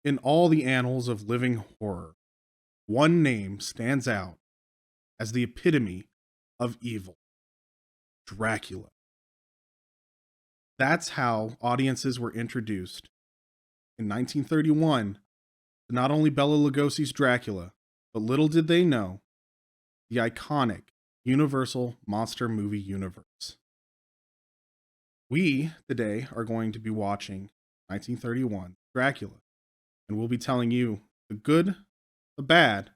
In all the annals of living horror, one name stands out as the epitome of evil: Dracula. That's how audiences were introduced in 1931 to not only Bela Lugosi's Dracula, but little did they know the iconic Universal monster movie universe. We today are going to be watching 1931 Dracula, and we'll be telling you the good, the bad,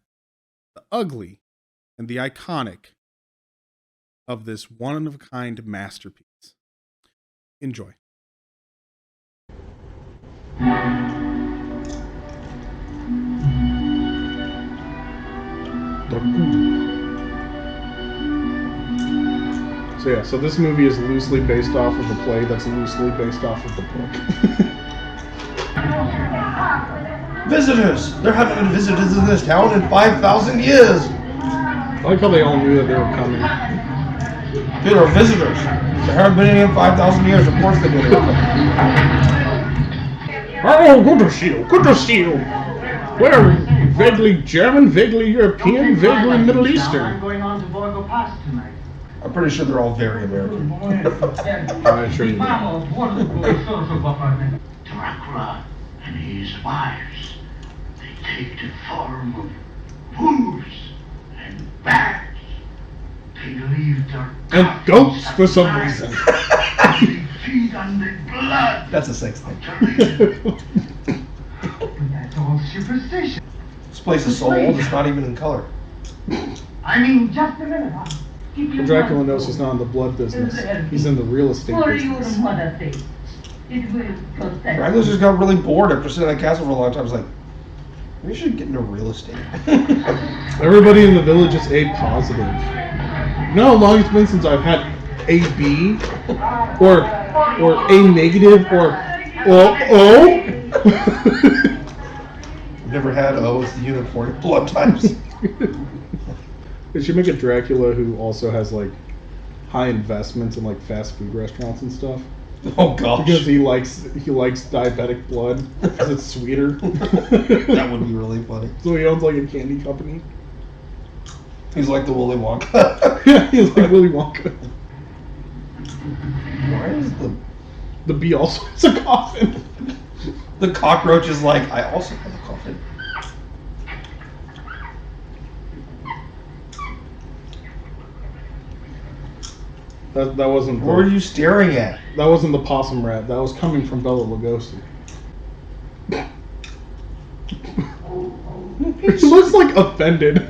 the ugly, and the iconic of this one-of-a-kind masterpiece. Enjoy. So this movie is loosely based off of a play that's loosely based off of the book. Visitors! There haven't been visitors in this town in 5,000 years! I like how they all knew that they were coming. These are visitors. There haven't been any in 5,000 years. Of course they would have. Oh, good to see you. Good to see you. We're vaguely German, vaguely European, vaguely Middle Eastern. I'm going on to Borgo Pass tonight. I'm pretty sure they're all very American. I'm sure you do. Dracula and his wives, they take the form of wolves and bats. They leave their And goats for some reason. They feed on the blood. That's a sex thing. That's all superstition. This place is so old, it's not even in color. I mean, just a minute. I'll keep you Dracula one. knows he's not in the blood business. He's in the real estate For your business. mother's sake, it will protect. Dracula just got really bored after sitting in that castle for a long time. I was like, we should get into real estate. Everybody in the village is A positive. You know how long it's been since I've had AB? Or A negative? Or O? I've never had O, it's the unicorn blood types. They should make a Dracula who also has like high investments in like fast food restaurants and stuff. Oh gosh. Because he likes diabetic blood because it's sweeter. That would be really funny. So he owns like a candy company. He's like the Willy Wonka. Yeah, he's like Willy Wonka. Why is The bee also has a coffin. the cockroach is like, I also have a coffin. That wasn't. What are you staring at? That wasn't the possum rat. That was coming from Bela Lugosi. He looks like offended.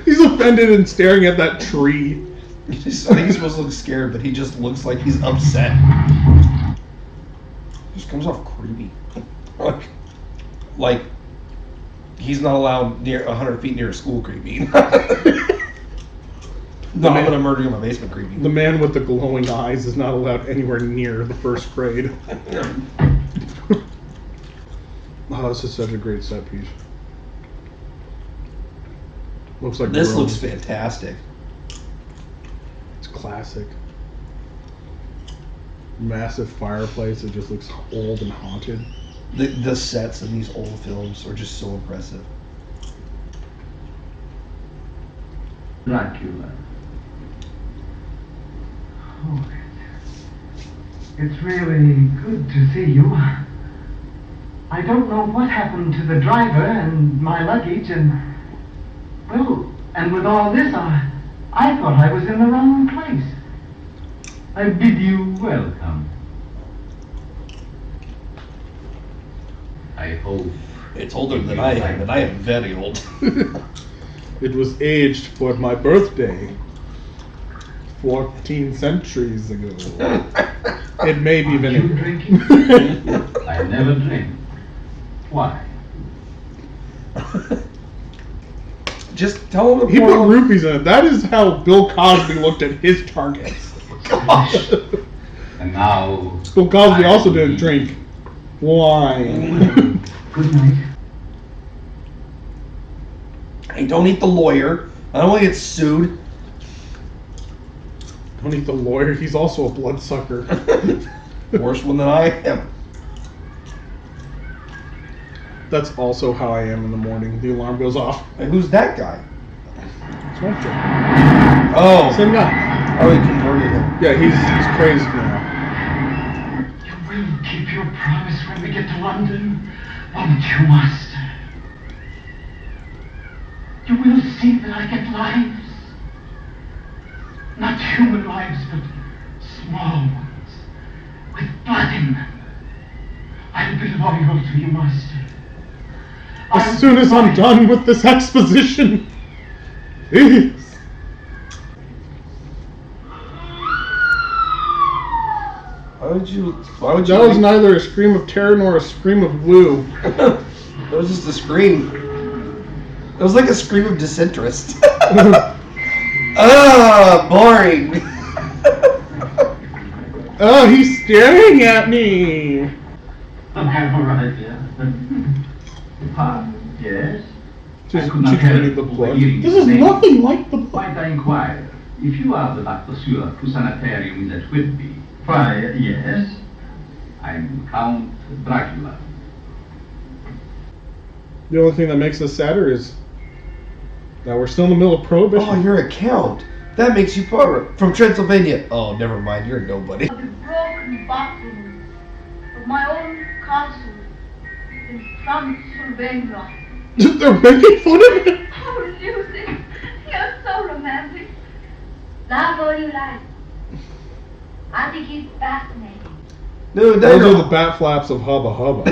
He's offended and staring at that tree. I think he's supposed to look scared, but he just looks like he's upset. Just comes off creepy. Like he's not allowed near 100 feet near a school creepy. No, I'm gonna murder you in my basement creepy. The man with the glowing eyes is not allowed anywhere near the first grade. Oh, this is such a great set piece. Looks like This Rome. looks fantastic. It's classic. Massive fireplace. It just looks old and haunted. The sets in these old films are just so impressive. Dracula. Oh, it's really good to see you. I don't know what happened to the driver and my luggage and with all this, I thought I was in the wrong place. I bid you welcome. I hope It's older than I am, and I am very old. It was aged for my birthday 14 centuries ago. It may be you vinegar. drinking? I never drink. Why? Just tell him to He pour put on- rupees in it. That is how Bill Cosby looked at his targets. Gosh. And now... Bill Cosby also didn't drink wine. Good night. Hey, don't eat the lawyer. I don't want to get sued. Don't eat the lawyer. He's also a bloodsucker. Worse one than I am. That's also how I am in the morning. The alarm goes off. And who's that guy? It's one thing. Oh. Same guy. Oh, he converted him. Yeah, he's crazy now. You will keep your promise when we get to London, won't you, Master? You will see that I get lives. Not human lives, but small ones, with blood in them. I'll be loyal to you, Master. As soon as I'm done with this exposition, please. Why would you? That was neither a scream of terror nor a scream of woo. That was just a scream. It was like a scream of disinterest. Boring. Oh, he's staring at me. All right, yeah. Yes? Just I could not reading help the blood. overhearing This his is name. nothing like the blood. Might I inquire if you are the Dr. Stewart to sanitarium at Whitby? Why, yes. I'm Count Dracula. The only thing that makes us sadder is that we're still in the middle of Prohibition. Oh, you're a count. That makes you poor. From Transylvania. Oh, never mind. You're nobody. The broken bottles of my own castle in Transylvania. They're making fun of him. Oh, Lucy, you're so romantic. Laugh all you like. I think he's fascinating. Dude, Those are the bat flaps of Hubba Hubba.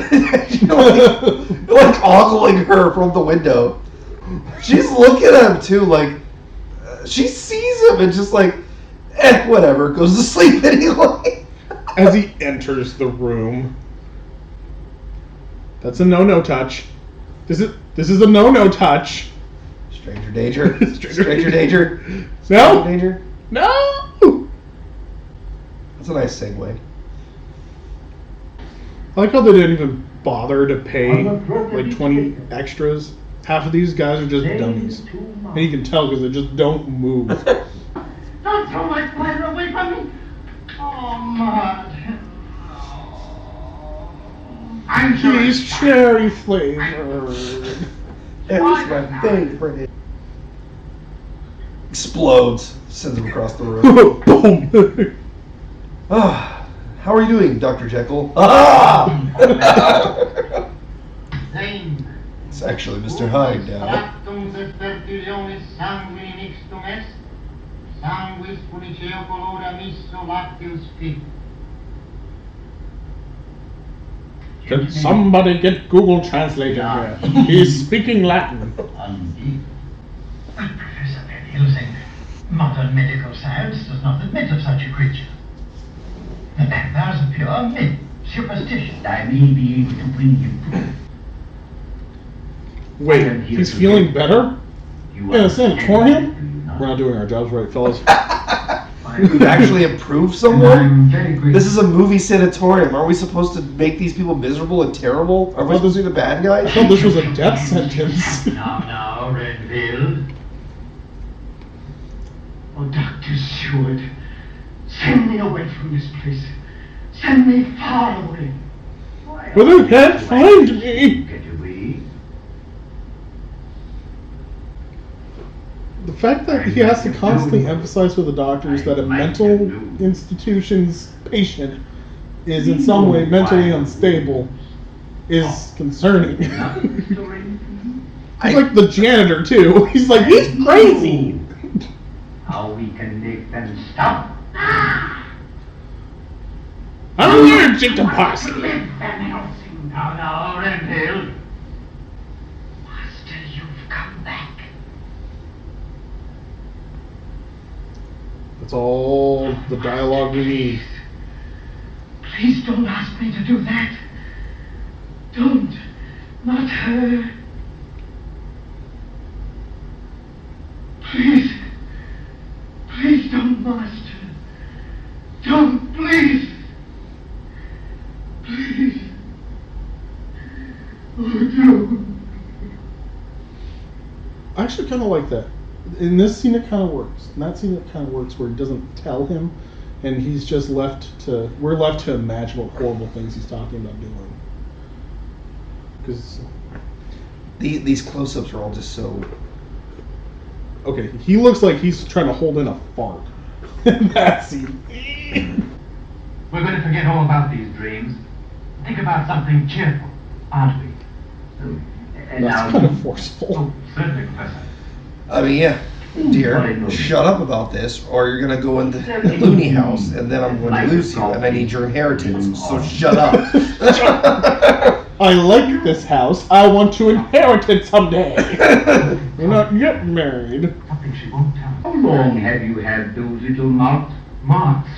like ogling her from the window. She's looking at him too, like she sees him and just like, whatever, goes to sleep anyway. As he enters the room. That's a no-no touch. This is a no-no touch. Stranger danger. Stranger danger. No. Stranger danger. No. That's a nice segue. I like how they didn't even bother to pay like 20 extras. Half of these guys are just dummies. And you can tell because they just don't move. Don't throw my fire away from me! Oh, Mud. I'm sure He's it's cherry flavored. That was my favorite. Explodes. Sends him across the room. Boom. How are you doing, Dr. Jekyll? Ah! Zane. It's actually Mr. Hyde now. Stratum septertilionis sanguini mixtum est, sanguis puniceo colora misso lacteus fit. Can somebody get Google Translate in here? He's speaking Latin. Indeed. Professor Van Helsing, modern medical science does not admit of such a creature. The vampires are pure myth, superstition. I may be able to bring you proof. Wait, he's feeling better? In a sanatorium? We're not doing our jobs right, fellas. We've actually improved someone? This is a movie sanatorium. Are we supposed to make these people miserable and terrible? Are we supposed to be the bad I guys? thought this was a death sentence. Now, Renville. Oh, Dr. Stewart, send me away from this place. Send me far away. But they can't find me. Get away. The fact that he has to constantly emphasize with the doctors that a mental institution's patient is in some way mentally unstable is concerning. He's like the janitor too. He's like, he's crazy. How we can make them stop. I'm allergic to parsley. Live, Van Helsing. Now, Renville. Master, you've come back. That's all the dialogue we need. Please don't ask me to do that. Don't. Not her. Please. Please don't, Master. Don't, please. Please. Oh, no. I actually kind of like that. In this scene, it kind of works. In that scene, it kind of works where he doesn't tell him, and he's just we're left to imagine what horrible things he's talking about doing. Because these close-ups are all just so... okay, he looks like he's trying to hold in a fart. That scene. We're going to forget all about these dreams. Think about something cheerful, aren't we? That's kind of forceful. Oh, certainly, Professor. I mean, yeah, dear, shut up about this, or you're gonna go into the loony house, and then I'm going to lose you, and I need your inheritance. So shut up. I like this house. I want to inherit it someday. We're not yet married. Something she won't tell us. How long have you had those little marks? Marks.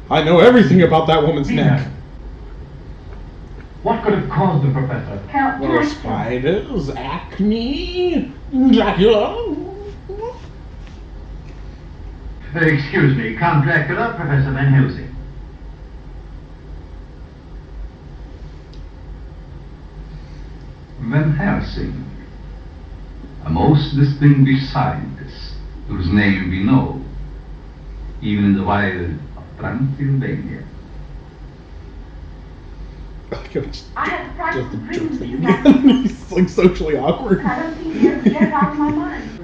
I know everything about that woman's neck. What could have caused them, Professor? Count Well, Dracula. spiders, acne, Dracula. Excuse me, Count Dracula, Professor Van Helsing. Van Helsing, a most distinguished scientist whose name we know, even in the wild of Transylvania. I had to practice Just the a jerk dreams thing you again. got. He's like socially awkward. I don't think you ever get it out of my mind.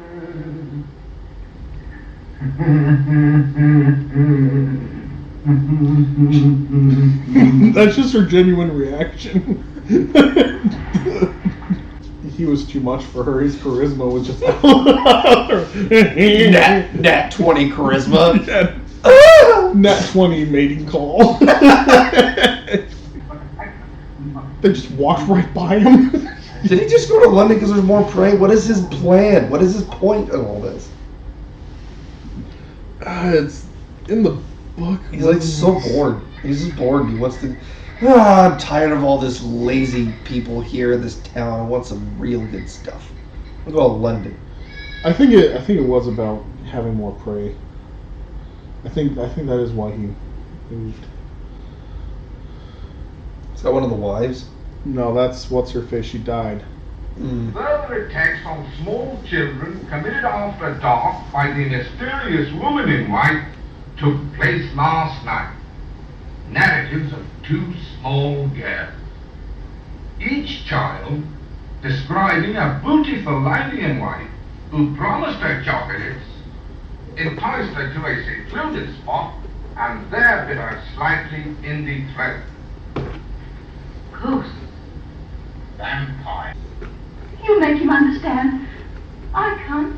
That's just her genuine reaction. He was too much for her. His charisma was just Nat 20 charisma. Nat 20 mating call. They just walked right by him. Did he just go to London because there's more prey? What is his plan? What is his point in all this? It's in the book. He's like so bored. He's just bored. He wants to. I'm tired of all this lazy people here in this town. I want some real good stuff. I'll go to London. I think it was about having more prey. I think that is why he moved. Is that one of the wives? No, that's what's her face. She died. Further attacks on small children committed after dark by the mysterious woman in white took place last night. Narratives of 2 small girls. Each child describing a beautiful lady in white who promised her chocolates, enticed her to a secluded spot, and there bit her slightly in the throat. Ghost. Vampire. You make him understand. I can't.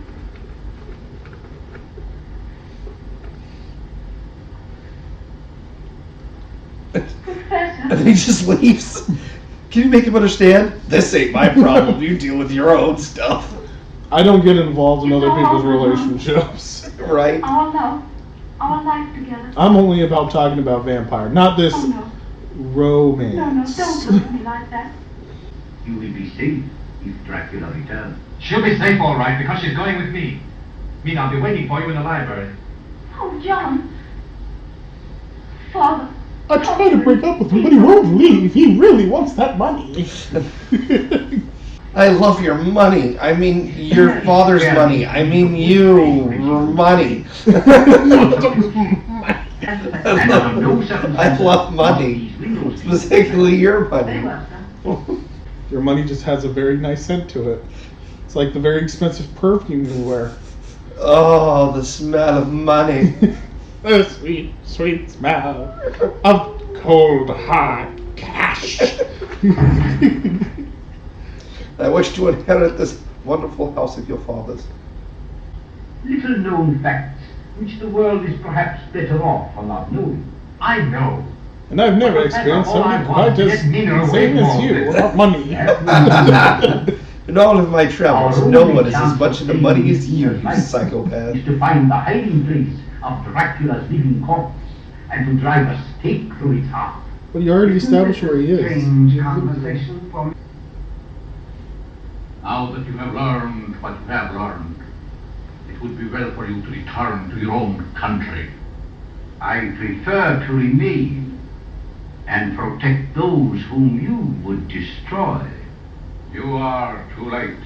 Professor. And then he just leaves. Can you make him understand? This ain't my problem. You deal with your own stuff. I don't get involved in other people's relationships. Right? Our love. Our life together. I'm only about talking about vampire, not this Oh no. romance. No, don't talk to me like that. You will be safe if Dracula returns. She'll be safe, all right, because she's going with me. Mean I'll be waiting for you in the library. Oh, John. Father. I try to break up with him, but he won't leave. He really wants that money. I love your money. I mean, your father's money. I mean, your money. I love money. Specifically your Very money. well, sir. Your money just has a very nice scent to it. It's like the very expensive perfume you wear. Oh, the smell of money. The sweet, sweet smell of cold, hard cash. I wish to inherit this wonderful house of your father's. Little known facts which the world is perhaps better off for not knowing. I know. And I've never experienced something quite as insane as you about money. In all of my travels, no one is as much into money as you psychopath. Is to find the hiding place of Dracula's living corpse and to drive a stake through its heart. But you already established where he is. Strange conversation for me. Now that you have learned what you have learned, it would be well for you to return to your own country. I prefer to remain and protect those whom you would destroy. You are too late.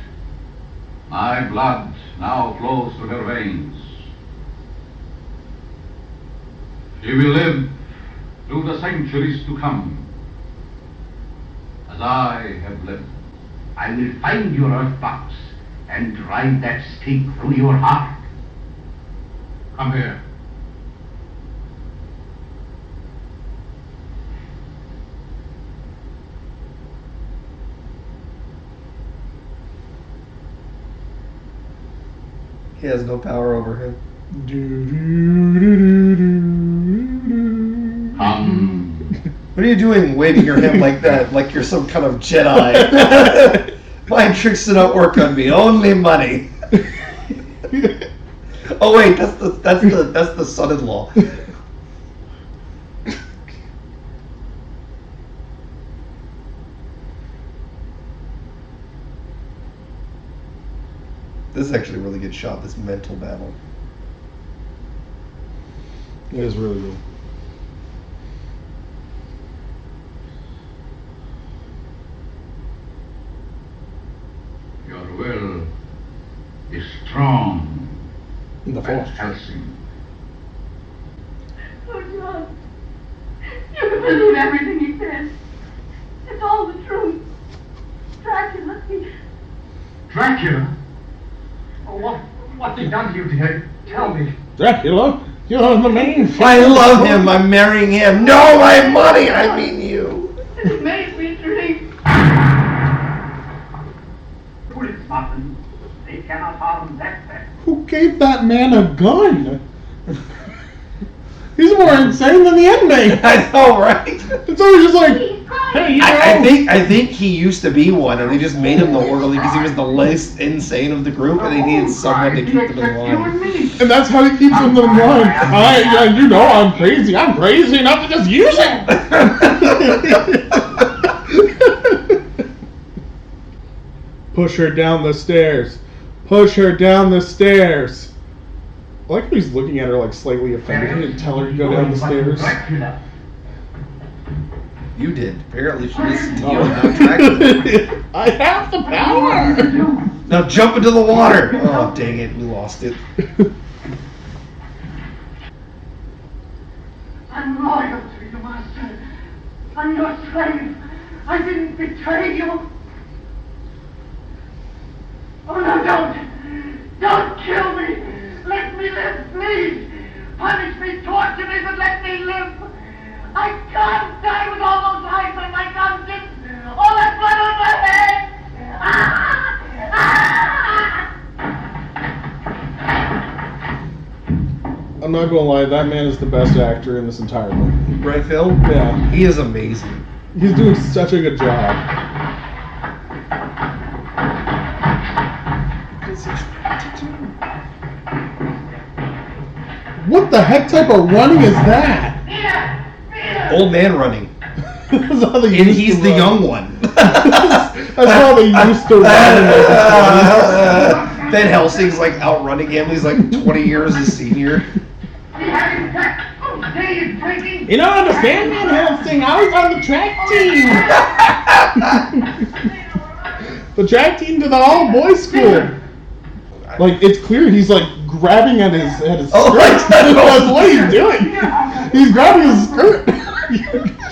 My blood now flows through her veins. She will live through the centuries to come, as I have lived. I will find your earth box and drive that stake through your heart. Come here. He has no power over him. What are you doing waving your hand like that? Like you're some kind of Jedi. Mind tricks do not work on me. Only money. Oh wait, that's the son-in-law. This is actually a really good shot, this mental battle. It is really good. Your will is strong, In the Van Force. Helsing. Oh, John. You can believe everything he says. It's all the truth. Dracula, Dracula? Oh, what's he done to you today? Tell me. Dracula, you're the main. I love him. I'm marrying him. No, my money. I mean you. he made me drink. Bullets, Martin. They cannot harm that man. Who gave that man a gun? He's more insane than the inmate. I know, right? It's always just like, He's crying. hey, you know. I think he used to be one, and they just made him the orderly because he was the least insane of the group, and they needed someone to keep him in line. And that's how he keeps them in line. You know, I'm crazy. I'm crazy enough to just use it. Push her down the stairs. Push her down the stairs. I like how he's looking at her like slightly offended. He didn't tell her to go down the stairs. Dracula. You did. Apparently she listened to you and not Dracula. I have the power. Now jump into the water. Oh, dang it. We lost it. I'm loyal to you, Master. I'm your slave. I didn't betray you. Oh, no, don't. Don't kill me. Let me live, please. Punish me, torture me, but let me live. I can't die with all those eyes on my conscience. All that blood on my head. I'm not gonna lie, that man is the best actor in this entire movie. Right, Phil? Yeah. He is amazing. He's doing such a good job. What the heck type of running is that? Old man running. That's how they And used he's to the run. young one. That's how they used to run in like the 20s. Van Helsing's like outrunning him. He's like 20 years his senior. You don't understand, Van Helsing. I was on the track team. The track team to the all-boys school. Like, it's clear he's like grabbing at his skirt. Oh, like that. That's what he's doing. He's grabbing his skirt.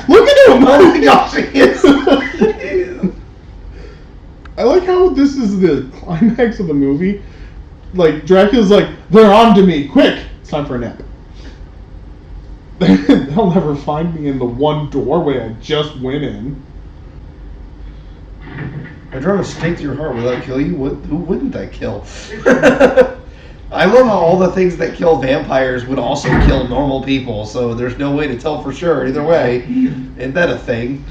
Look at him. Oh my gosh, he is. I like how this is the climax of the movie. Like, Dracula's like, they're on to me. Quick. It's time for a nap. They'll never find me in the one doorway I just went in. I drive a stake to your heart. Will that kill you? Who wouldn't that kill? I love how all the things that kill vampires would also kill normal people, so there's no way to tell for sure either way. Isn't that a thing?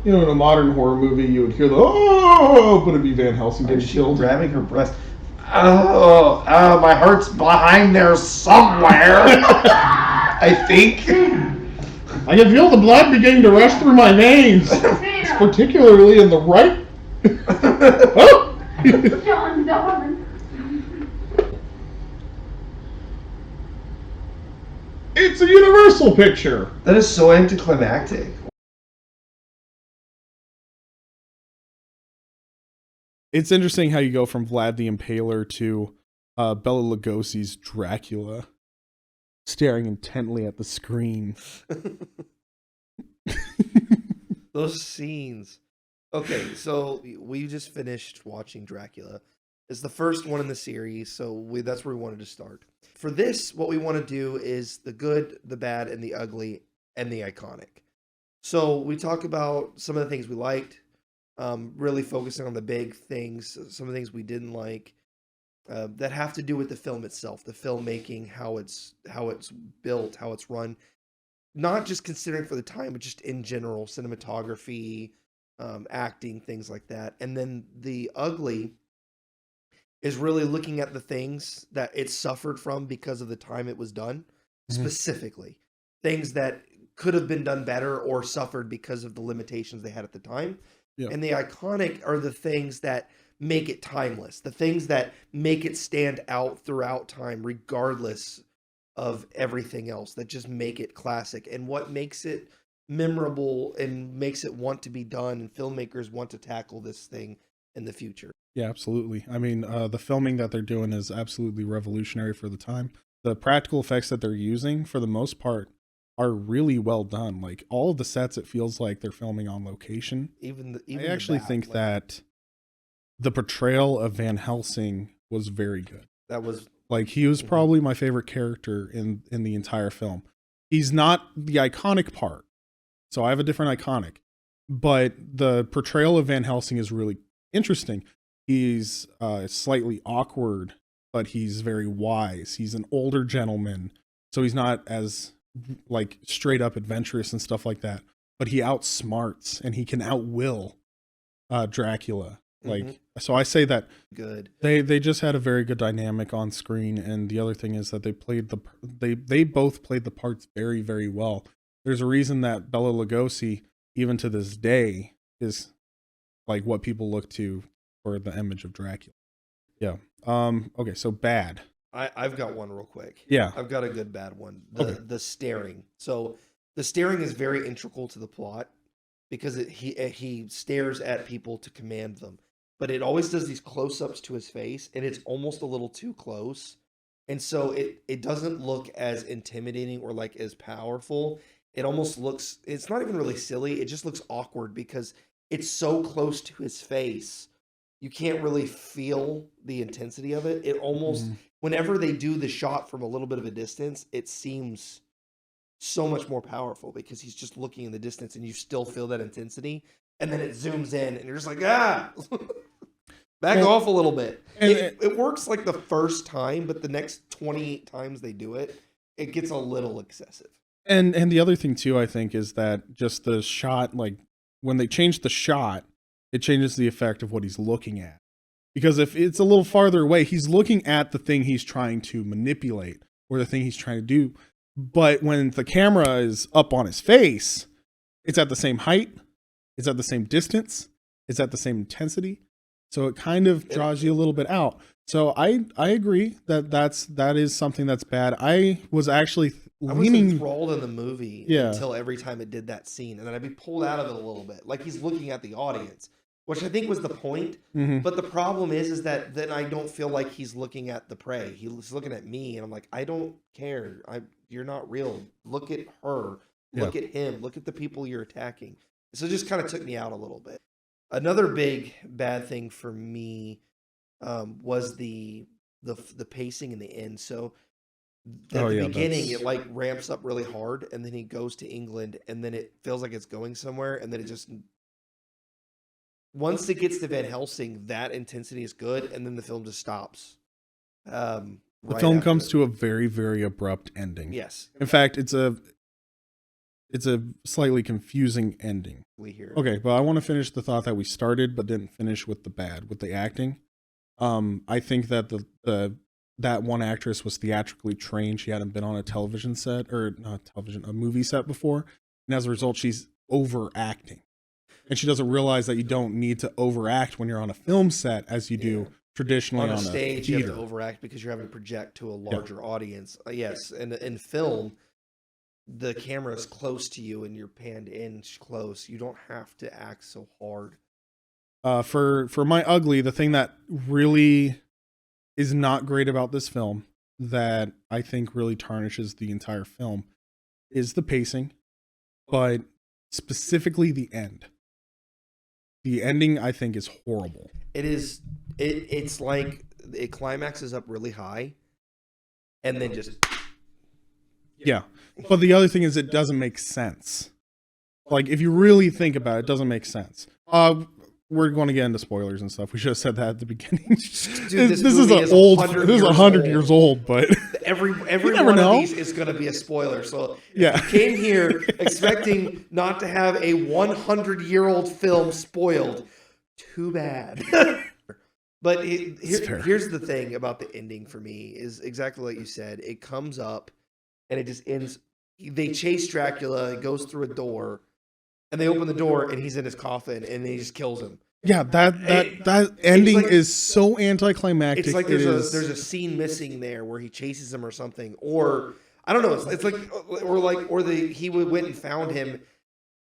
You know, in a modern horror movie, you would hear the oh, but it'd be Van Helsing getting She's killed. grabbing her breast. Oh, my heart's behind there somewhere. I think. I can feel the blood beginning to rush through my veins, particularly in the right. Oh! John, darling. It's a Universal picture. That is so anticlimactic. It's interesting how you go from Vlad the Impaler to Bela Lugosi's Dracula, staring intently at the screen. Those scenes Okay, so we just finished watching Dracula. It's the first one in the series, so that's where we wanted to start. For this, what we want to do is the good, the bad, and the ugly, and the iconic. So we talk about some of the things we liked, really focusing on the big things, some of the things we didn't like, that have to do with the film itself, the filmmaking, how it's built, how it's run. Not just considering for the time, but just in general, cinematography, acting, things like that. And then the ugly is really looking at the things that it suffered from because of the time it was done, specifically things that could have been done better or suffered because of the limitations they had at the time. Yeah. And the iconic are the things that make it timeless, the things that make it stand out throughout time, regardless of everything else, that just make it classic. And what makes it memorable and makes it want to be done, and filmmakers want to tackle this thing in the future. Yeah, absolutely. I mean, the filming that they're doing is absolutely revolutionary for the time. The practical effects that they're using, for the most part, are really well done. Like, all of the sets, it feels like they're filming on location. Even I actually think that the portrayal of Van Helsing was very good. that was Like, he was probably my favorite character in the entire film. He's not the iconic part, so I have a different iconic. But the portrayal of Van Helsing is really interesting. He's slightly awkward, but he's very wise. He's an older gentleman, so he's not as like straight up adventurous and stuff like that. But he outsmarts and he can outwill Dracula. Like, so I say that good. they just had a very good dynamic on screen, and the other thing is that they both played the parts very, very well. There's a reason that Bela Lugosi, even to this day, is like what people look to for the image of Dracula. Yeah. Okay, so bad. I've got one real quick. Yeah. I've got a good bad one. Okay. The staring. So the staring is very integral to the plot because he stares at people to command them, but it always does these close-ups to his face, and it's almost a little too close, and so it doesn't look as intimidating or like as powerful. It almost looks, it's not even really silly. It just looks awkward because it's so close to his face. You can't really feel the intensity of it. It almost, whenever they do the shot from a little bit of a distance, it seems so much more powerful because he's just looking in the distance and you still feel that intensity. And then it zooms in and you're just like, back off a little bit. It works like the first time, but the next 28 times they do it, it gets a little excessive. And the other thing too, I think, is that just the shot, like when they change the shot, it changes the effect of what he's looking at. Because if it's a little farther away, he's looking at the thing he's trying to manipulate or the thing he's trying to do. But when the camera is up on his face, it's at the same height, it's at the same distance, it's at the same intensity. So it kind of draws you a little bit out. So I agree that is something that's bad. I was actually leaning, enthralled in the movie until every time it did that scene, and then I'd be pulled out of it a little bit, like he's looking at the audience, which I think was the point. But the problem is that then I don't feel like he's looking at the prey. He's looking at me, and I'm like, I don't care. You're not real. Look at her. Look at him. Look at the people you're attacking. So it just kind of took me out a little bit. Another big bad thing for me was the pacing in the end. So at the beginning, it like ramps up really hard, and then he goes to England, and then it feels like it's going somewhere, and then it just, once it gets to Van Helsing, that intensity is good, and then the film just stops. The film comes to a very, very abrupt ending. Yes. In fact, it's a slightly confusing ending. Okay, but I want to finish the thought that we started but didn't finish with the acting. I think that that one actress was theatrically trained. She hadn't been on a television set, or not television, a movie set before. And as a result, she's overacting. And she doesn't realize that you don't need to overact when you're on a film set as you do traditionally on a stage. theater. You have to overact because you're having to project to a larger audience. Yes, and in film, the camera is close to you and you're panned in close. You don't have to act so hard. For my ugly, the thing that really is not great about this film, that I think really tarnishes the entire film, is the pacing, but specifically the end. the ending I think is horrible. It is. It's like it climaxes up really high, and then just Yeah. But the other thing is it doesn't make sense. Like, if you really think about it, it doesn't make sense. We're going to get into spoilers and stuff. We should have said that at the beginning. Dude, this is an old. This is 100 years old, but every never one know. of these is going to be a spoiler. So Yeah. if you came here expecting not to have a 100-year-old film spoiled, too bad. But here's the thing about the ending for me is exactly what you said. It comes up and it just ends. They chase Dracula. It goes through a door, and they open the door, and he's in his coffin, and he just kills him. Yeah, that ending is so anticlimactic. It's like there's a scene missing there where he chases him or something, or I don't know. It's like he went and found him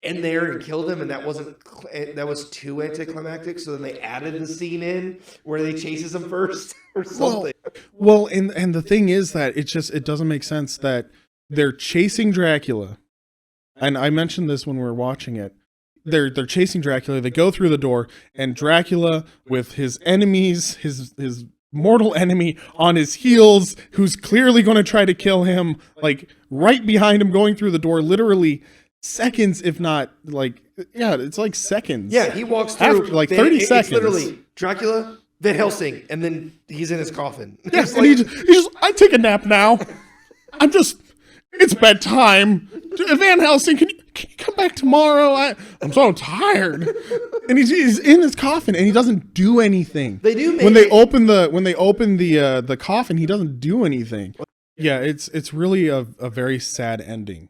in there and killed him, and that was too anticlimactic. So then they added the scene in where they chases him first or something. Well, and the thing is that it doesn't make sense that they're chasing Dracula, and I mentioned this when we were watching it. They're chasing Dracula. They go through the door, and Dracula with his enemies, his mortal enemy on his heels, who's clearly going to try to kill him, like right behind him, going through the door, literally seconds, if not it's like seconds. Yeah, he walks through like 30 seconds. It's literally Dracula, Van Helsing, and then he's in his coffin. Yeah, and he just I take a nap now. It's bedtime. Van Helsing, can you come back tomorrow? I'm so tired. And he's in his coffin and he doesn't do anything. They do when they open the coffin, he doesn't do anything. Yeah, it's really a very sad ending.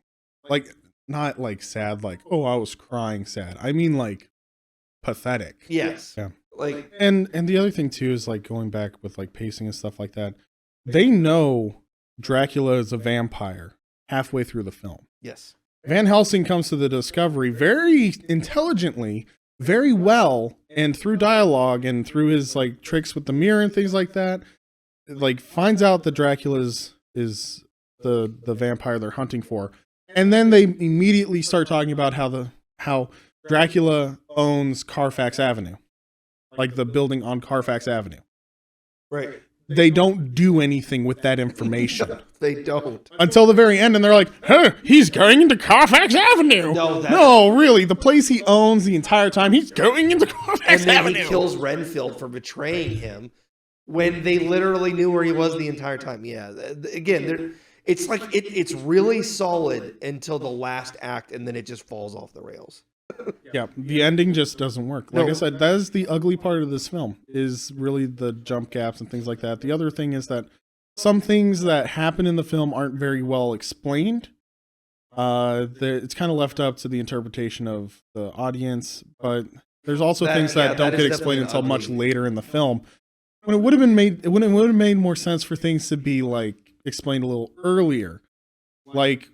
Like, not like sad, like, oh, I was crying sad. I mean, like, pathetic. Yes. Yeah. Like, and the other thing too is like going back with like pacing and stuff like that. They know Dracula is a vampire halfway through the film. Yes. Van Helsing comes to the discovery very intelligently, very well, and through dialogue and through his like tricks with the mirror and things like that, like finds out that Dracula is the vampire they're hunting for. And then they immediately start talking about how Dracula owns Carfax Avenue, like the building on Carfax Avenue. Right. They don't do anything with that information. No, they don't. Until the very end, and they're like, hey, he's going into Carfax Avenue. No, really, the place he owns the entire time, he's going into Carfax Avenue. And then he kills Renfield for betraying him when they literally knew where he was the entire time. Yeah, again, it's like it's really solid until the last act, and then it just falls off the rails. Yeah, the ending just doesn't work. Like I said, that is the ugly part of this film, is really the jump gaps and things like that. The other thing is that some things that happen in the film aren't very well explained. It's kind of left up to the interpretation of the audience, but there's also things that don't get explained until much later in the film. When it would have made more sense for things to be like explained a little earlier, like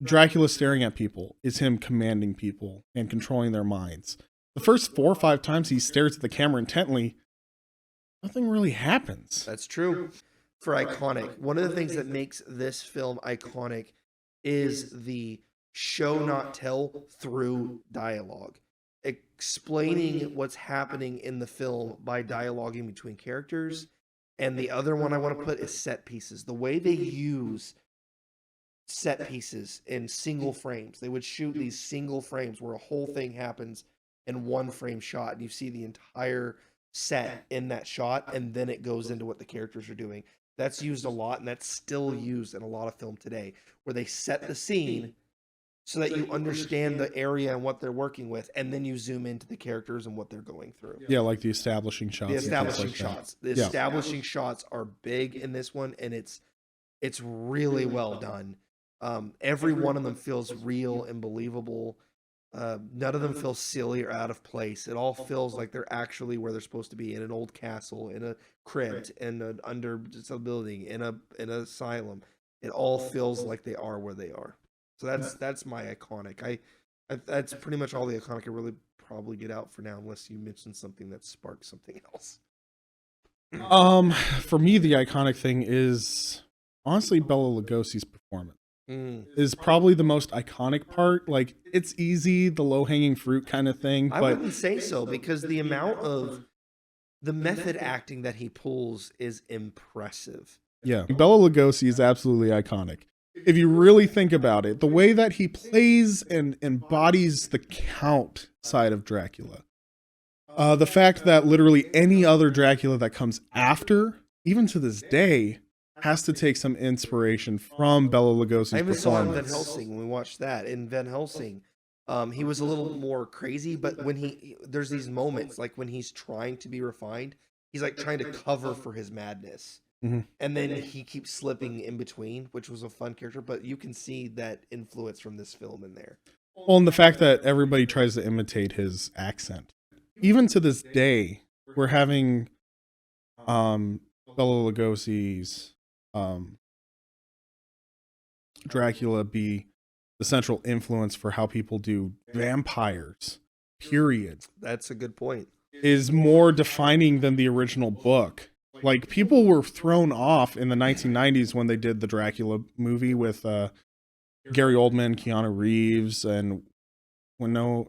Dracula staring at people is him commanding people and controlling their minds. The first 4 or 5 times he stares at the camera intently, nothing really happens. That's true. For iconic, one of the things that makes this film iconic is the show not tell through dialogue. Explaining what's happening in the film by dialoguing between characters. And the other one I want to put is set pieces. The way they use set pieces in single frames. They would shoot these single frames where a whole thing happens in one frame shot, and you see the entire set in that shot, and then it goes into what the characters are doing. That's used a lot, and that's still used in a lot of film today, where they set the scene so that you understand the area and what they're working with, and then you zoom into the characters and what they're going through. Yeah, like the establishing shots. The establishing shots. The establishing shots are big in this one, and it's really well done. Every one of them feels real and believable. None of them feel silly or out of place. It all feels like they're actually where they're supposed to be, in an old castle, in a crypt, in an under building, in an asylum. It all feels like they are where they are. So that's my iconic. That's pretty much all the iconic I really probably get out for now, unless you mention something that sparks something else. For me, the iconic thing is honestly Bela Lugosi's performance. is probably the most iconic part. Like, it's easy, the low-hanging fruit kind of thing, I but wouldn't say so, because the amount of the method acting that he pulls is impressive. yeah, Bela Lugosi is absolutely iconic. If you really think about it, the way that he plays and embodies the Count side of Dracula, the fact that literally any other Dracula that comes after, even to this day, has to take some inspiration from Bela Lugosi's I even saw in Van performance. Helsing when we watched that. In Van Helsing, he was a little more crazy, but when there's these moments like when he's trying to be refined, he's like trying to cover for his madness. Mhm. And then he keeps slipping in between, which was a fun character, but you can see that influence from this film in there. Well, and the fact that everybody tries to imitate his accent. Even to this day, we're having Bela Lugosi's Dracula be the central influence for how people do vampires, period, That's a good point. is more defining than the original book. Like, people were thrown off in the 1990s when they did the Dracula movie with Gary Oldman, Keanu Reeves, and Winona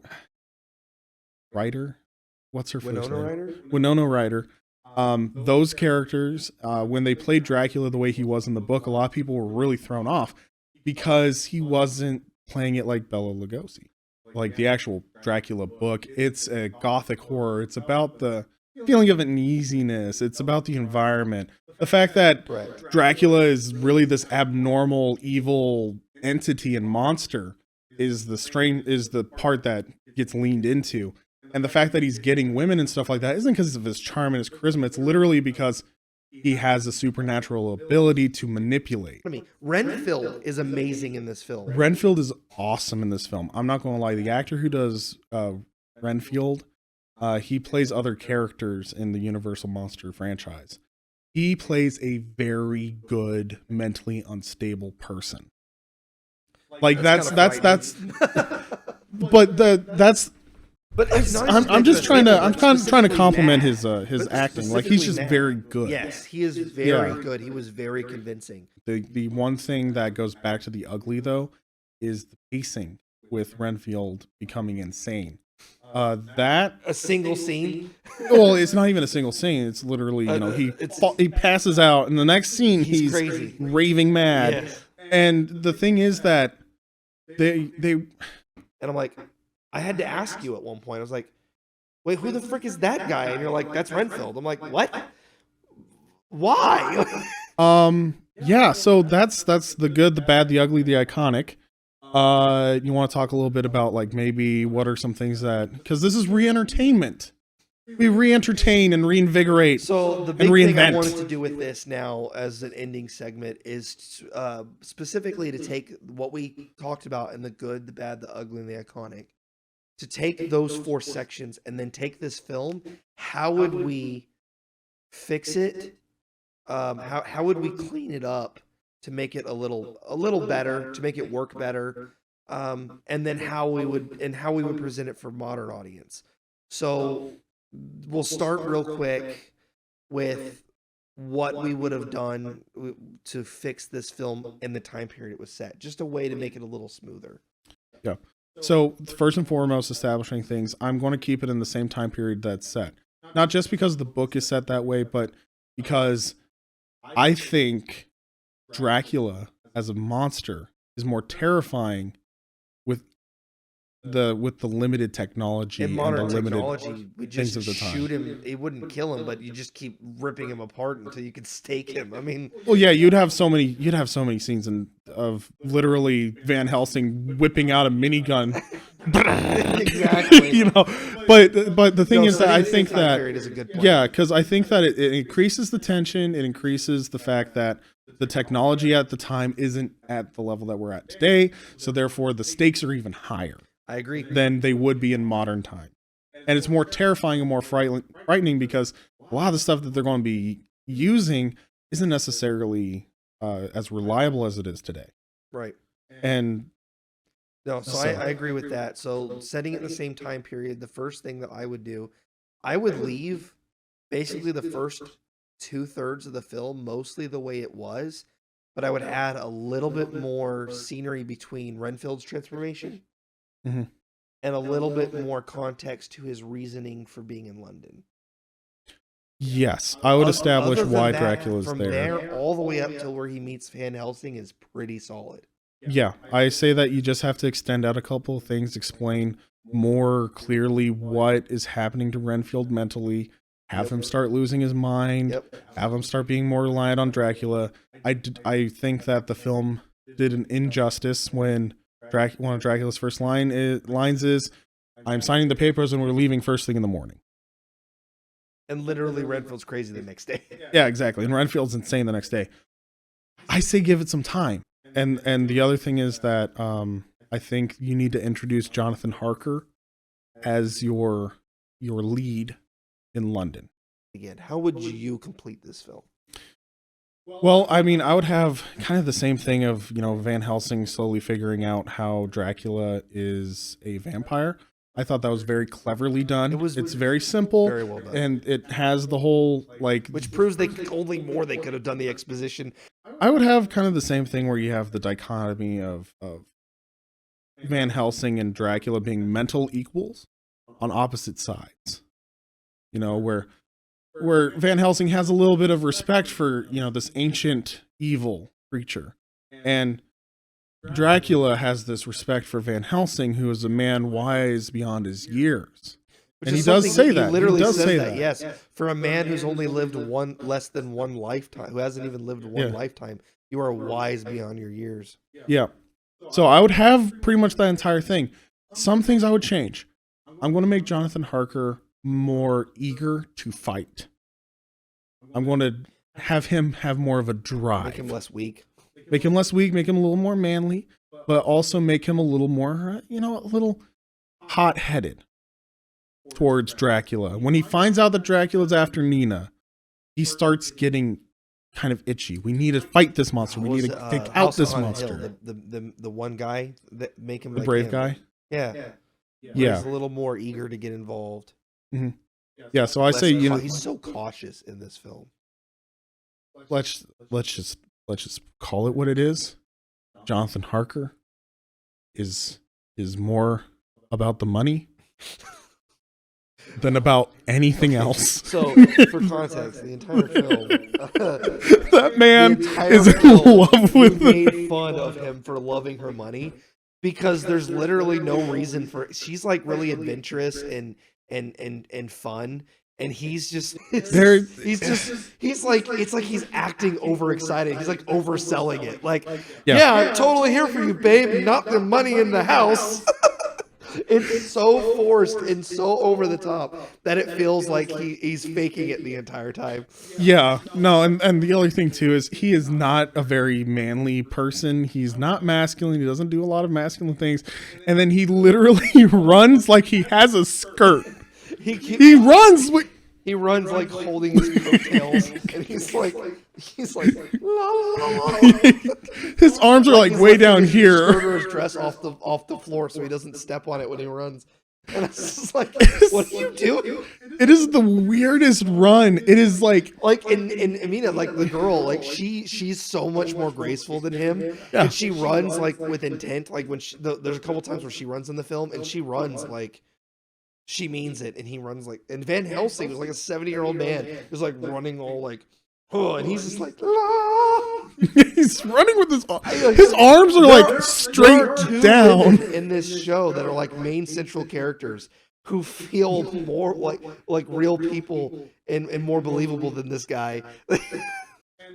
Ryder. What's her first Winona name? Ryder? Winona Ryder. Those characters, when they played Dracula the way he was in the book, a lot of people were really thrown off because he wasn't playing it like Bela Lugosi. Like the actual Dracula book, it's a gothic horror. It's about the feeling of uneasiness. It's about the environment. The fact that Right. Dracula is really this abnormal, evil entity and monster is the part that gets leaned into. And the fact that he's getting women and stuff like that isn't because of his charm and his charisma. It's literally because he has a supernatural ability to manipulate. I mean, Renfield is amazing in this film. Renfield is awesome in this film. I'm not going to lie. The actor who does Renfield, he plays other characters in the Universal Monster franchise. He plays a very good, mentally unstable person. Like that's but that's. But it's not I'm just trying to I'm kind of trying to specifically compliment Matt. his But acting. Like, he's just specifically very Matt. good. Yes, he is very Yeah. good. He was very convincing. The one thing that goes back to the ugly though is the pacing with Renfield becoming insane. That A single scene. well, it's not even a single scene. It's literally, he passes out, and the next scene He's he's crazy. raving mad. Yes. And the thing is that they And I'm like, I had to ask you at one point. I was like, wait, who the frick is that guy? And you're like, that's Renfield. I'm like, what? Why? yeah, so that's the good, the bad, the ugly, the iconic. You want to talk a little bit about, like, maybe what are some things that, because this is re-entertainment. We re-entertain and reinvigorate. So the and big thing I reinvent. wanted to do with this now as an ending segment is specifically to take what we talked about in the good, the bad, the ugly, and the iconic, to take those four sections and then take this film. How would we fix it? How would we clean it up to make it a little better, to make it work better? And then how we would present it for modern audience. So we'll start real quick with what we would have done to fix this film in the time period it was set. Just a way to make it a little smoother. Yeah. So first and foremost, establishing things, I'm going to keep it in the same time period that's set. Not just because the book is set that way, but because I think Dracula as a monster is more terrifying with the limited technology In and modern the limited technology, we things just of the time. shoot him. It wouldn't kill him, but you just keep ripping him apart until you can stake him. I mean, Well, yeah, you'd have so many scenes of literally Van Helsing whipping out a minigun. exactly. But the thing No, is so that I the think time that period is a good point. yeah, because I think that it increases the tension. It increases the fact that the technology at the time isn't at the level that we're at today. So therefore, the stakes are even higher I agree. than they would be in modern time, and it's more terrifying and more frightening because a lot of the stuff that they're going to be using isn't necessarily as reliable as it is today. Right. And No, so I agree with that. So setting it in the same time period, the first thing that I would do, I would leave basically the first 2/3 of the film mostly the way it was, but I would add a little bit more scenery between Renfield's transformation Mhm. and a little bit more context to his reasoning for being in London. Yes, I would establish Other than why that, Dracula's from there all the way up till where he meets Van Helsing is pretty solid. Yeah, I say that you just have to extend out a couple of things, explain more clearly what is happening to Renfield mentally, have him start losing his mind, Yep. have him start being more reliant on Dracula. I think that the film did an injustice when one of Dracula's first lines is, "I'm signing the papers and we're leaving first thing in the morning." And literally Renfield's crazy the next day. Yeah, exactly. And Renfield's insane the next day. I say give it some time. And the other thing is that I think you need to introduce Jonathan Harker as your lead in London. Again, how would you complete this film? Well, I mean, I would have kind of the same thing of, Van Helsing slowly figuring out how Dracula is a vampire. I thought that was very cleverly done. It's very simple. Very well done. And it has the whole, which proves they could have done the exposition. I would have kind of the same thing where you have the dichotomy of Van Helsing and Dracula being mental equals on opposite sides. Where Van Helsing has a little bit of respect for, this ancient evil creature. And Dracula has this respect for Van Helsing, who is a man wise beyond his years. And he does say that. He literally does says say that. Yes. For a man who's only lived less than one lifetime, who hasn't even lived one lifetime, you are wise beyond your years. Yeah. So I would have pretty much that entire thing. Some things I would change. I'm going to make Jonathan Harker more eager to fight. I'm going to have him have more of a drive. Make him less weak. Make him less weak, make him a little more manly, but also make him a little more, a little hot-headed towards Dracula. When he finds out that Dracula's after Nina, he starts getting kind of itchy. We need to fight this monster. We need to take out this monster. The one guy that make him the brave guy. Yeah. Yeah. He's a little more eager to get involved. Mm-hmm. Yeah. So I say he's so cautious in this film. Let's just call it what it is. Jonathan Harker is more about the money than about anything else. So, for context, the entire film, that man is in love with her. Made fun of him for loving her money because there's literally no reason for. She's like really adventurous and fun. And he's like, it's like he's acting overexcited. He's like overselling it. Like, yeah, I'm totally here for you, babe. Not the money in the house. It's so forced and so over the top that it feels like he's faking it the entire time. Yeah, no, and the other thing too is he is not a very manly person. He's not masculine. He doesn't do a lot of masculine things. And then he literally runs like he has a skirt. He runs like holding his coattails, and he's like, la, la, la. His arms are like way down here. His dress off the floor so he doesn't step on it when he runs. And it's just like, what are you doing? It is the weirdest run. It is like in Amina, like the girl, like she's so much more graceful than him, and she runs like with intent. Like when there's a couple times where she runs in the film, and she runs like. She means it, and he runs like. And Van Helsing was like a 70-year-old man, who's like running all like, oh, and he's just like, ah! He's running with his arms are like straight down. In this show that are like main central characters who feel more like real people and more believable than this guy.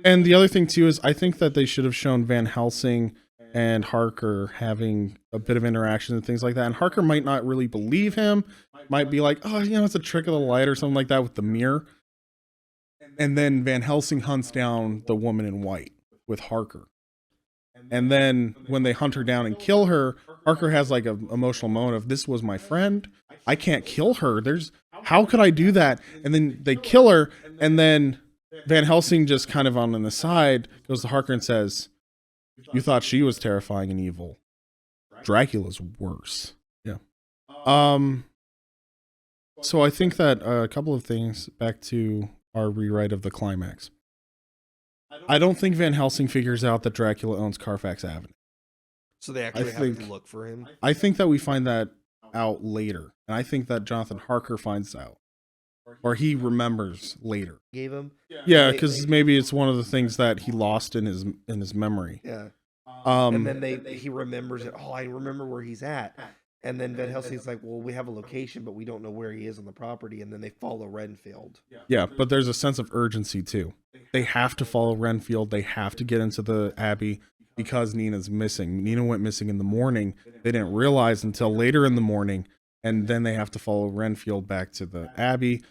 And the other thing too is I think that they should have shown Van Helsing and Harker having a bit of interaction and things like that. And Harker might not really believe him, might be like, oh, it's a trick of the light or something like that with the mirror. And then Van Helsing hunts down the woman in white with Harker. And then when they hunt her down and kill her, Harker has like an emotional moment of, this was my friend. I can't kill her. How could I do that? And then they kill her. And then Van Helsing just kind of on the side goes to Harker and says, you thought she was terrifying and evil. Dracula's worse. Yeah. So I think that a couple of things back to our rewrite of the climax. I don't think Van Helsing figures out that Dracula owns Carfax Avenue. So they actually have to look for him. I think that we find that out later, and I think that Jonathan Harker finds out, or he remembers later. Gave him. Yeah, because maybe it's one of the things that he lost in his memory. Yeah. And then he remembers it. Oh, I remember where he's at. And then Van Helsing's like, well, we have a location, but we don't know where he is on the property. And then they follow Renfield. Yeah, but there's a sense of urgency too. They have to follow Renfield. They have to get into the Abbey because Nina's missing. Nina went missing in the morning. They didn't realize until later in the morning. And then they have to follow Renfield back to the Abbey.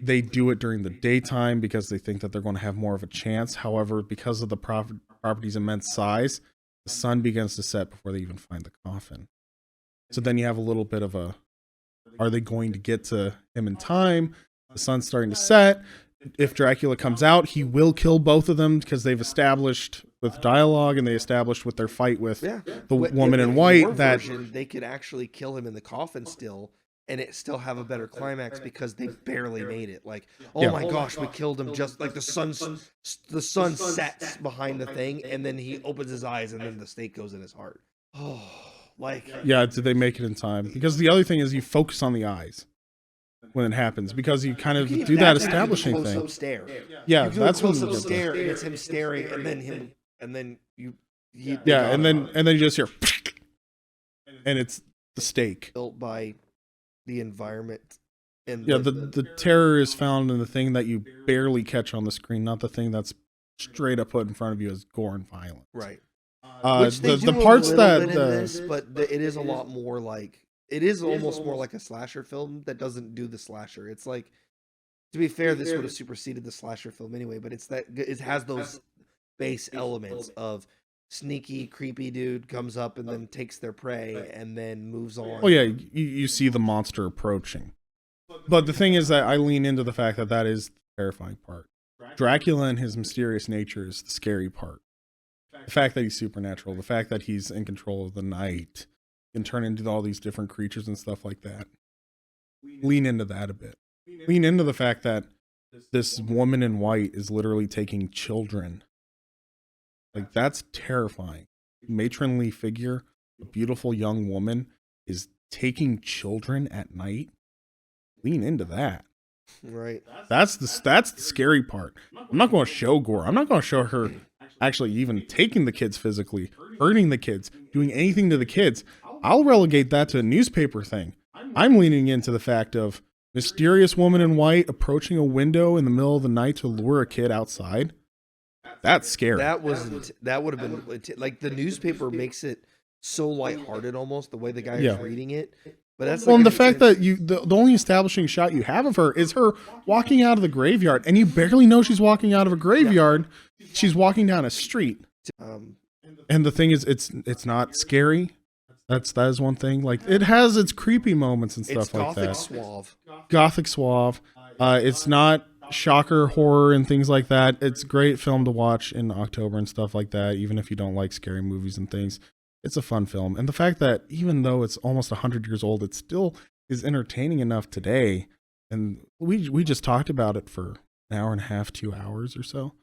They do it during the daytime because they think that they're going to have more of a chance. However, because of the property's immense size, the sun begins to set before they even find the coffin. So then you have a little bit of a, are they going to get to him in time? The sun's starting to set. If Dracula comes out, he will kill both of them because they've established with dialogue and they established with their fight with the woman in white that they could actually kill him in the coffin still, and it still have a better climax because they barely made it. Like, oh my gosh, we killed him just like the sun sets behind the thing, and then he opens his eyes, and then the stake goes in his heart. Oh, like yeah, did they make it in time? Because the other thing is you focus on the eyes when it happens because you kind of do that establishing thing. Stare. Yeah, you that's when you stare, and it's him staring, and then you. And then you just hear, and it's the stake built by the environment. And the terror is found in the thing that you barely catch on the screen, not the thing that's straight up put in front of you as gore and violence. Right. The parts that but it is a lot more like it is almost more like a slasher film that doesn't do the slasher. It's like, to be fair, this would have superseded the slasher film anyway, but it has those base elements of sneaky, creepy dude comes up and then takes their prey and then moves on. Oh yeah, you see the monster approaching. But the thing is that I lean into the fact that is the terrifying part. Dracula and his mysterious nature is the scary part. The fact that he's supernatural, the fact that he's in control of the night, can turn into all these different creatures and stuff like that. Lean into that a bit. Lean into the fact that this woman in white is literally taking children. Like, that's terrifying. Matronly figure, a beautiful young woman, is taking children at night. Lean into that. Right. That's the scary part. I'm not going to show gore. I'm not going to show her actually even taking the kids physically, hurting the kids, doing anything to the kids. I'll relegate that to a newspaper thing. I'm leaning into the fact of mysterious woman in white approaching a window in the middle of the night to lure a kid outside. That's scary. That would have been like, the newspaper makes it so lighthearted almost the way the guy is reading it. But that's and the fact that the only establishing shot you have of her is her walking out of the graveyard, and you barely know she's walking out of a graveyard. She's walking down a street. And the thing is, it's not scary. That is one thing. Like, it has its creepy moments and stuff like that. Gothic suave. It's not shocker horror and things like that. It's a great film to watch in October and stuff like that. Even if you don't like scary movies and things, it's a fun film. And the fact that even though it's almost 100 years old, it still is entertaining enough today. And we just talked about it for an hour and a half, 2 hours or so,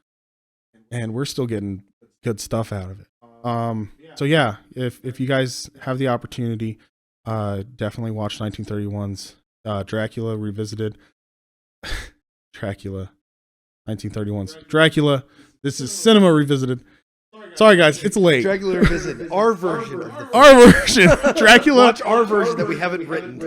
and we're still getting good stuff out of it. So yeah, if you guys have the opportunity, definitely watch 1931's Dracula Revisited. Dracula, 1931's Dracula. This is Cinema Revisited. Sorry guys, it's late. Dracula Revisited, our version of the film. Our version. Dracula. Watch our version that we haven't written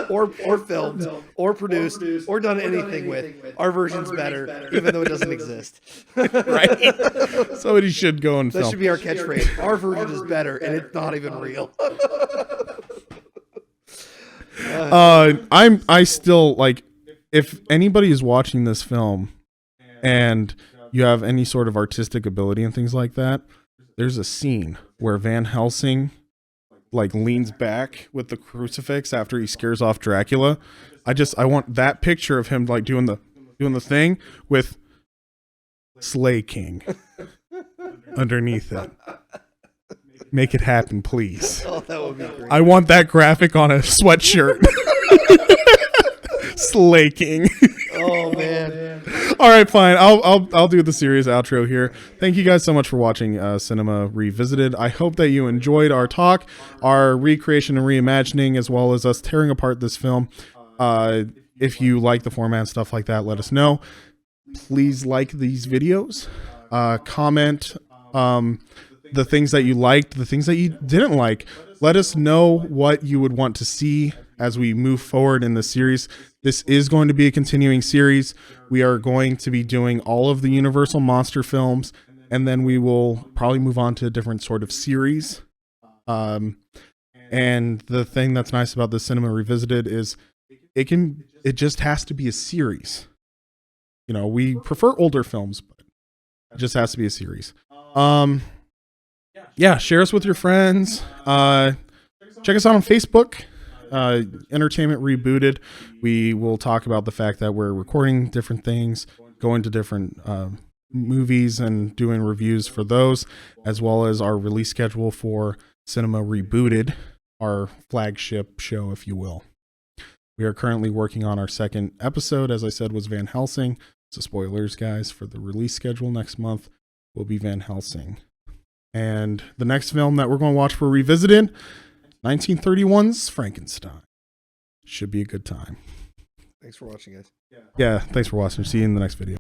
or filmed or produced or done anything with. Our version's better, even though it doesn't exist. Right. Somebody should go and film. That should be our catchphrase. Our version is better, and it's not even real. I still, like, if anybody is watching this film and you have any sort of artistic ability and things like that, there's a scene where Van Helsing like leans back with the crucifix after he scares off Dracula. I want that picture of him like doing the thing with Slay King underneath it. Make it happen, please. Oh, that would be great. I want that graphic on a sweatshirt. Slay King. Oh man. All right, fine. I'll do the serious outro here. Thank you guys so much for watching Cinema Revisited. I hope that you enjoyed our talk, our recreation and reimagining, as well as us tearing apart this film. If you like the format and stuff like that, let us know. Please like these videos. Comment the things that you liked, the things that you didn't like. Let us know what you would want to see as we move forward in the series. This is going to be a continuing series. We are going to be doing all of the Universal monster films, and then we will probably move on to a different sort of series. And the thing that's nice about the Cinema Revisited is it just has to be a series. You know, we prefer older films, but it just has to be a series. Yeah, share us with your friends. Check us out on Facebook. Entertainment Rebooted. We will talk about the fact that we're recording different things, going to different movies and doing reviews for those, as well as our release schedule for Cinema Rebooted, our flagship show, if you will. We are currently working on our second episode, as I said, was Van Helsing. So spoilers, guys, for the release schedule next month will be Van Helsing. And the next film that we're going to watch for Revisited, 1931's Frankenstein. Should be a good time. Thanks for watching, guys. Yeah, thanks for watching. See you in the next video.